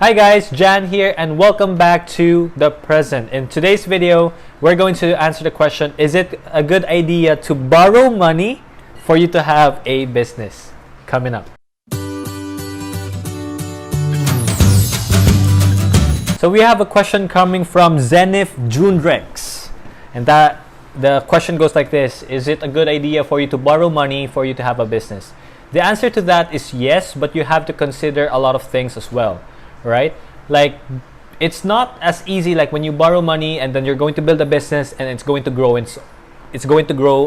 Hi guys, Jan here and welcome back to The Present. In today's video, we're going to answer the question, is it a good idea to borrow money for you to have a business? Coming up. So we have a question coming from Zenith Junrex. And the question goes like this, is it a good idea for you to borrow money for you to have a business? The answer to that is yes, but you have to consider a lot of things as well. Right? Like, it's not as easy like when you borrow money and then you're going to build a business and it's going to grow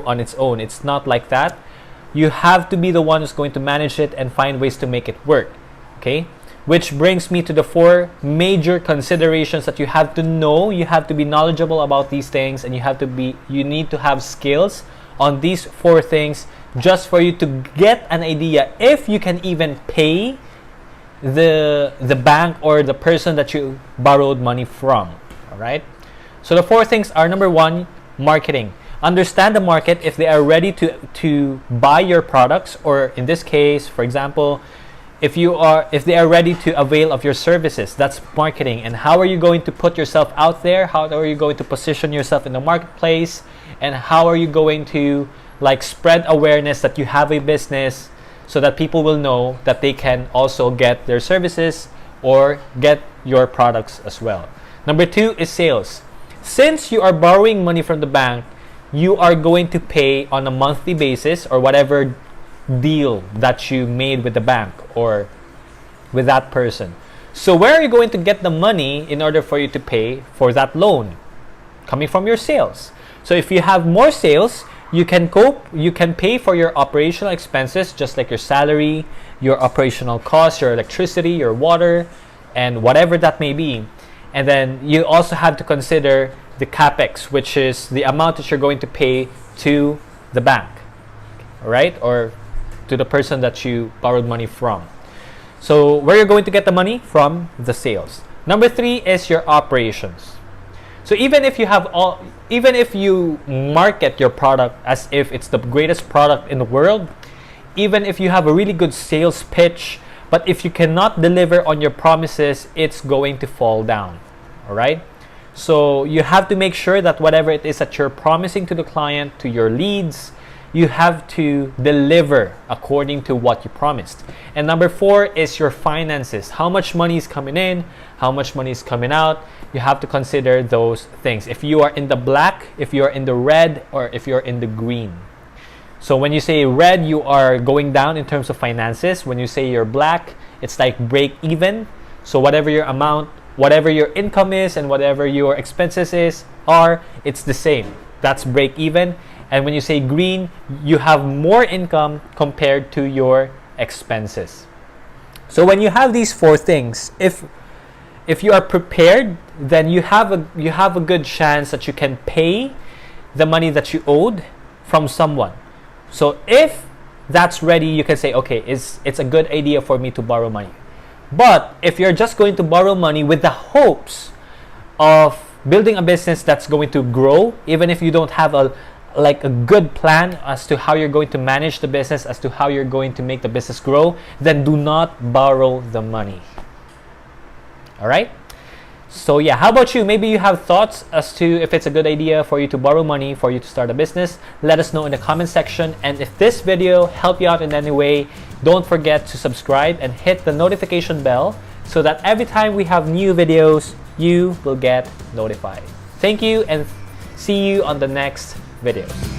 on its own. It's not like that. You have to be the one who's going to manage it and find ways to make it work. Okay? Which brings me to the 4 major considerations that you have to know. You have to be knowledgeable about these things, and you need to have skills on these 4 things just for you to get an idea if you can even pay the bank or the person that you borrowed money from. All right, so the 4 things are: number 1, marketing. Understand the market, if they are ready to buy your products, or in this case, for example, if they are ready to avail of your services. That's marketing. And how are you going to put yourself out there? How are you going to position yourself in the marketplace? And how are you going to spread awareness that you have a business, so that people will know that they can also get their services or get your products as well. Number 2 is sales. Since you are borrowing money from the bank, you are going to pay on a monthly basis, or whatever deal that you made with the bank or with that person. So where are you going to get the money in order for you to pay for that loan? Coming from your sales. So if you have more sales, you can pay for your operational expenses, just like your salary, your operational costs, your electricity, your water, and whatever that may be. And then you also have to consider the capex, which is the amount that you're going to pay to the bank, all right, or to the person that you borrowed money from. So where you're going to get the money from? The sales. Number 3 is your operations. So even if you market your product as if it's the greatest product in the world, even if you have a really good sales pitch, but if you cannot deliver on your promises, it's going to fall down. All right? So you have to make sure that whatever it is that you're promising to the client, to your leads, you have to deliver according to what you promised. And number 4 is your finances. How much money is coming in? How much money is coming out? You have to consider those things. If you are in the black, if you are in the red, or if you're in the green. So when you say red, you are going down in terms of finances. When you say you're black, it's like break even. So whatever your amount, whatever your income is, and whatever your expenses are, it's the same. That's break even. And when you say green, you have more income compared to your expenses. So when you have these 4 things, if you are prepared, then you have a good chance that you can pay the money that you owed from someone. So if that's ready, you can say, okay, it's a good idea for me to borrow money. But if you're just going to borrow money with the hopes of building a business that's going to grow, even if you don't have a good plan as to how you're going to manage the business, as to how you're going to make the business grow, then do not borrow the money. All right? So yeah, how about you? Maybe you have thoughts as to if it's a good idea for you to borrow money for you to start a business. Let us know in the comment section. And if this video helped you out in any way, don't forget to subscribe and hit the notification bell so that every time we have new videos, you will get notified. Thank you, and see you on the next videos.